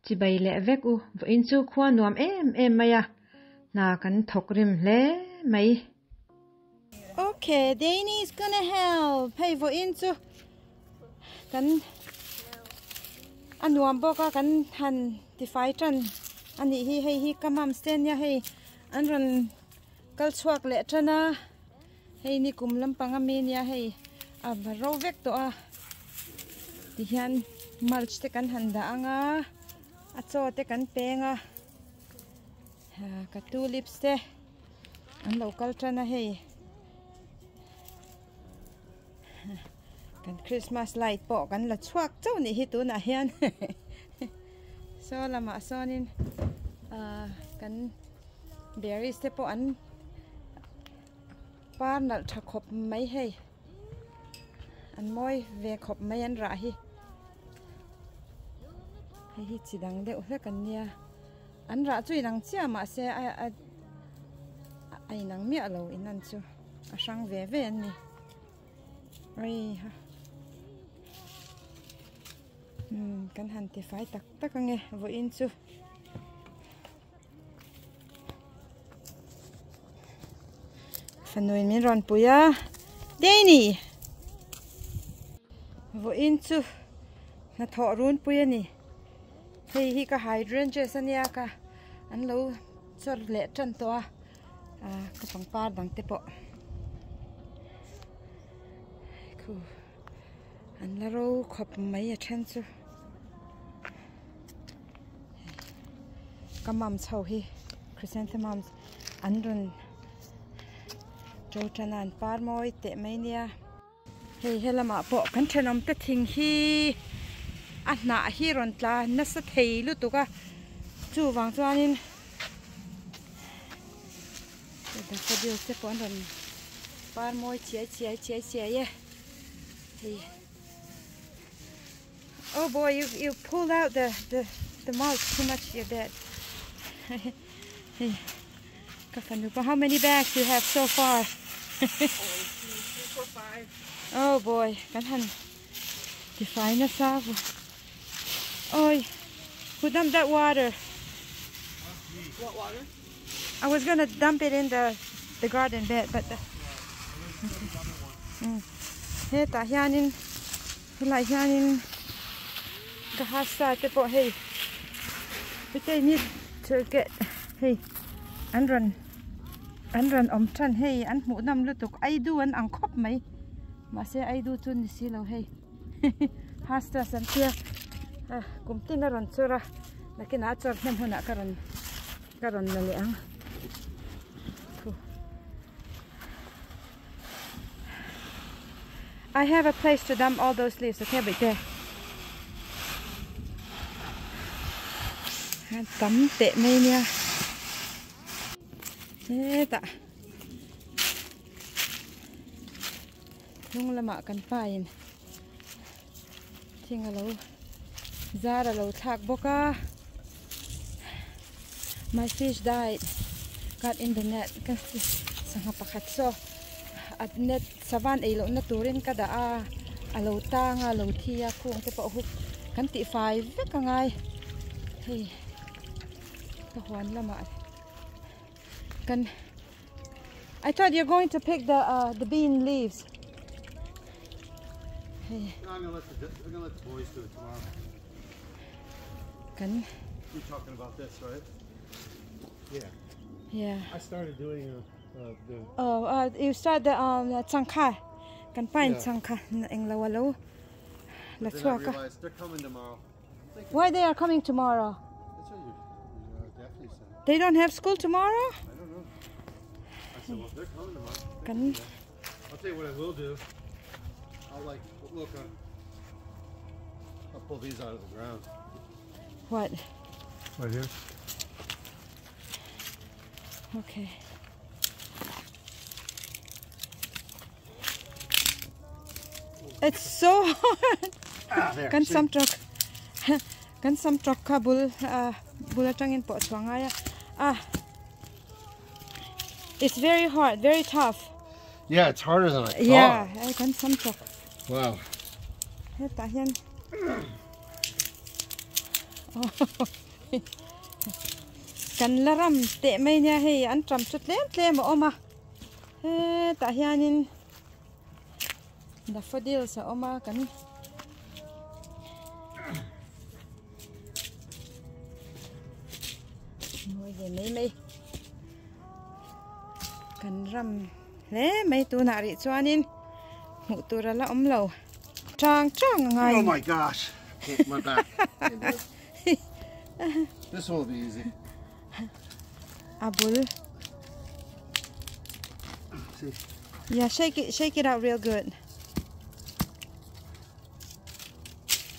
chỉ bay lẹ vek u in chu khua nuam em maya na kan thok rim le mai. Okay, Danny is gonna help. Hey, in chu kan nuam boka kan han defy tran ani hi kamam sten ya hey an ran kal chuak le trana hey ni kum lampang amin ya hey a ro vek to a ti hian mulch te kan handa anga a cho te kan penga ka tulips te an local trana hey kan Christmas light po kan la chuak chau ni hi tu na hian so lama sonin kan berries te po an par nal tha khop mai hey an moi ve khop mai an ra hi hi chidang de u kan nia an ra chui nang chia ma se ai nang mi alo in an chu a sang ve ve an ni ri ha kan han ti fai tak nge vo in chu fanoi min ron puya Danny vo in chu na tho run puya ni hei hi ka hydrangea ania ka an lo chor le tran to ka pangpar dang te po khu an la ro khop mai a then chu kamam chho hi chrysanthemums an run Jotanan par moi te mai nia hei helama po kan thenom te thing hi a na hi ron tla na sa thei lu tuka chu wang chuanin da sa dio se pon ron par moi chia ye hey oh boy you pulled out the mulch too much your bed hey Kafanupa, how many bags you have so far? 3, 4, 5. Oh boy, kan define na sabo. Oi, who dumped that water? What water? I was gonna dump it in the garden bed, but hey, ta hianin, lai hianin, kahasa te po hey. But they need to get hey. An ran tran hey an mu nam lu tuk ai du an ang khop mai ma se ai du chun ni si lo hey hasta san tia kum tin ran chura lakina chor nam huna karon na le ang I have a place to dump all those leaves, okay, but there tắm tệ mây nha ta nung lama kan pain thing alo zara lo thak boka my fish died got in the net kan sanga pakhat so at net savan ei lo na turin kada alo ta nga lo thia khung te pa huk kan ti 5 ve ka ngai hey ka hwan lama I thought you're going to pick the bean leaves. Hey. No, I'm gonna let the boys do it tomorrow. You're talking about this, right? Yeah. Yeah. I started doing the. Oh, you started the changka. Can find changka in lawalo. Let's talk. They're coming tomorrow. Why they are coming tomorrow? That's what you definitely said. They don't have school tomorrow? I don't know. I said, well, if they're coming tomorrow. I'll tell you what I will do. I'll look on. I'll pull these out of the ground. What? Right here. Okay. It's so hard. There. Kan some truck kabul bulatangin po swangaya. It's very hard, very tough. Yeah, it's harder than I thought. Yeah, I can some truck. Wow. Kan laram te mai nya hei an tram chut tlem oma ta hianin daffodil sa oma kan moi de mai kan ram le mai tu na ri chuanin mu tura la om lo chang ngai. Oh my gosh. My back. This one will be easy. Abul. See. Yeah, shake it out real good.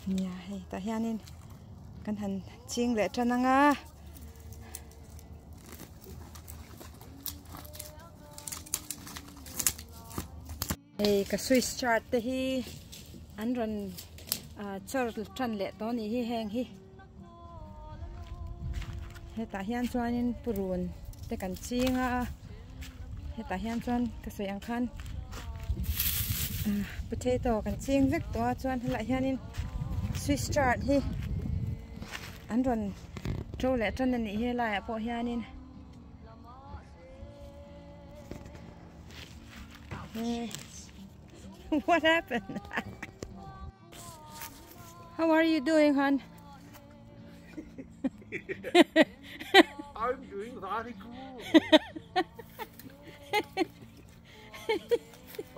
Yeah, hey, ta hianin kan han ching le chananga. Hey, ka Swiss chart te hi an ron char tran le to ni hi heng hi. He ta hian chuanin purun te kan chinga he ta hian chuan ka soi ang khan potato kan ching vek to chuan hela hianin Swiss chard hi an ron tro le tran ni he la po hianin what happened? How are you doing, hon? I'm doing very cool.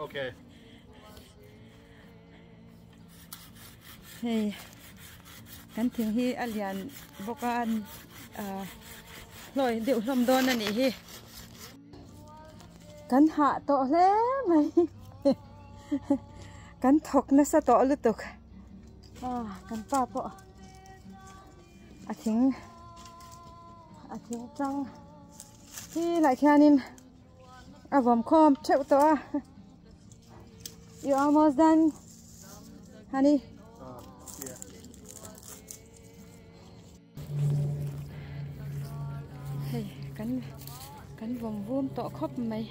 Okay. Hey, kan thing hi alian bokan loi deu hlom don ani hi kan ha to hle mai kan thok na sa to lutuk kan pa po a thing chang hi lại khianin avom khom cheu to you almost done honey. Yeah. Hey, kan vom vom to khawp mai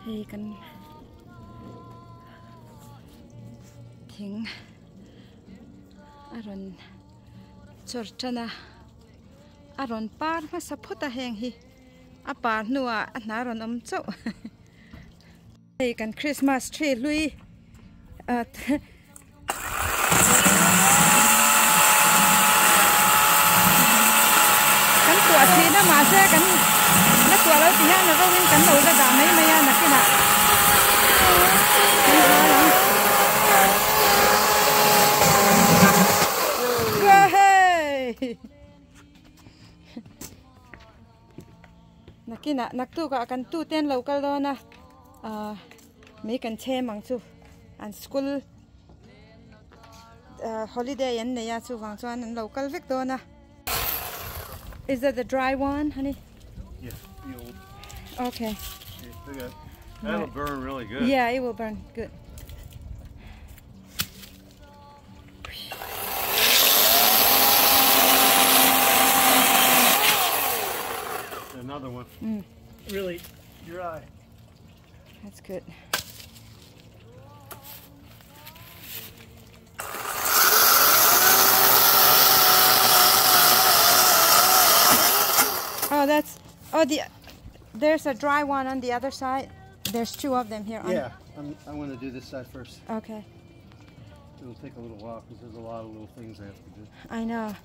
hey kan thing aron chorchana aron par ma sapota heng hi apar nuwa naron om chau hey kan Christmas tree lui kan tua thi na Mahse kan na tua lo ti na Vawihin kan lo da da mai mai na kina nakina naktu ka kan tu ten local do na me kan che mang chu an school holiday an ne ya chu wang chuan an local vek do na. Is that the dry one, honey? Yeah, the old. Okay. Okay. That'll burn really good. Yeah, it will burn good. Another one. Really dry. That's good. There's a dry one on the other side. There's two of them here. Yeah, I'm going to do this side first. Okay. It'll take a little while because there's a lot of little things I have to do. I know.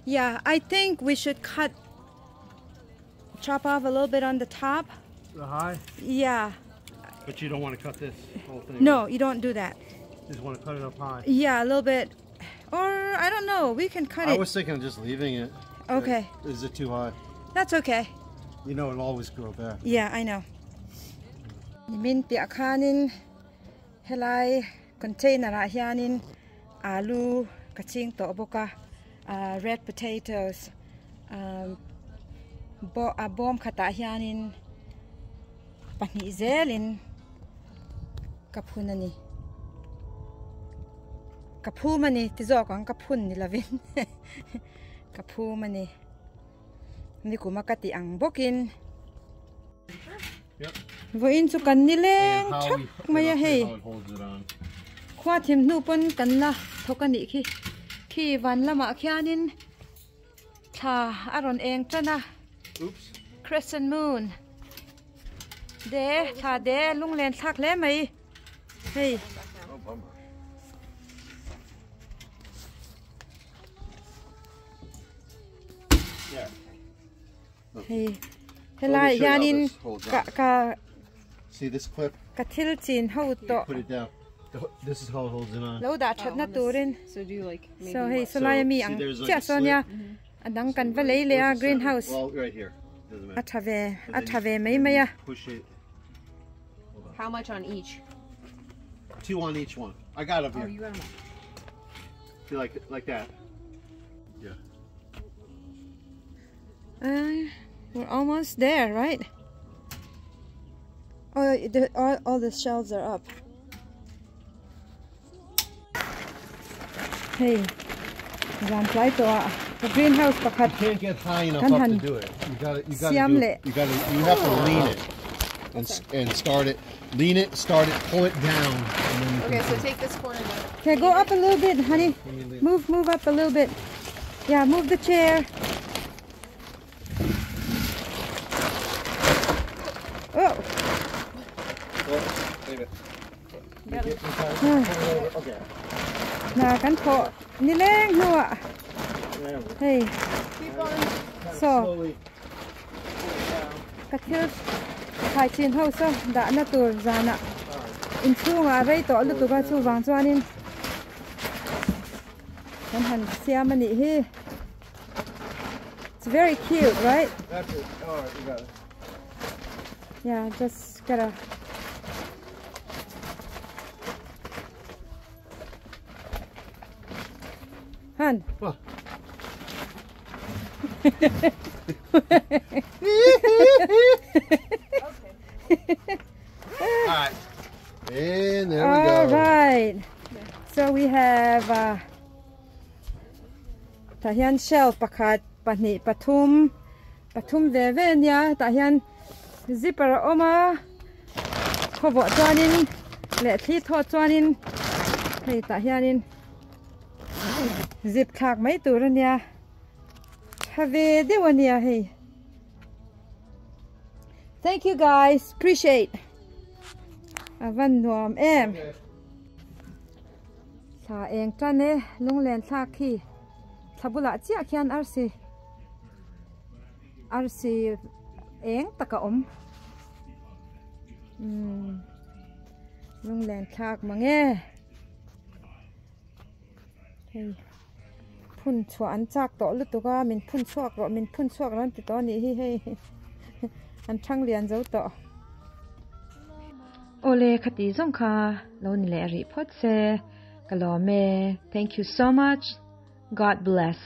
Yeah, I think we should chop off a little bit on the top. The high? Yeah. But you don't want to cut this whole thing? No, you don't do that. You just want to cut it up high? Yeah, a little bit. Or, I don't know, we can cut it. I was thinking of just leaving it. Okay. Is it too high? That's okay. You know it'll always grow back. Yeah, I know. Min piakanin helai container hianin alu kaching to boka red potatoes bom khata hianin pani zelin kaphunani kaphu mani tizo kang kaphun ni lavin kaphu mani ni kuma kati ang bokin. Yep. Vawihin chu kan nileng thak maya hey. Khua thim nu pon kan la thokani khi van lama khianin tha aron eng tana. Oops. Crescent moon. De tha de lunglen thak le mai. Hey. Oh, bummer. Yeah. Hey. Helai yanin ka see this clip? ka thil chin ho to. Put it down. This is how it holds it on. Lo da that na turin. So do you like maybe So hey, what? so lai mi ang chia sonia. Adang kan valei le a greenhouse. Well, right here. Doesn't matter. Athave mai maya. Push it. How much on each? 2 on each one. I got up Oh, here. you got them. See, like that. Yeah. We're almost there, right? Oh, all the shelves are up. Hey, the greenhouse You can't get high enough up to do it. You have to lean it and start it. Lean it, start it, pull it down. And then Okay, so take this corner down. Okay, go up a little bit, honey. Move up a little bit. Yeah, move the chair. Oh. Leave it. Okay. Nah, kan po nileng hua. Hey. Keep on. So, Slowly. kathil khai chin ho so da na tur zana. In chu nga rei to lu tu ga chu wang chuanin. Kan han siam ani hi. It's very cute, right? That's it. All right, you got it. Yeah, just gotta. Han. Well. Alright. And there we go. Alright. So we have tahian shelf pakat pani pathum vevenya tahian zipper oma khobo chuanin le thli tho chuanin hei tahianin zip thak mai turania have dewania hey. Thank you guys, appreciate. Avan nuam em. Sa eng tane lunglen thak khi thabula chia khian arsi eng taka lunglen thak mange. Hey. Phun chua an chak to lu tuga min phun chuak ran ti to ni hi hey. An thang lian zo to. Ole khati zong kha lo ni le ri phot se kalome. Thank you so much. God bless.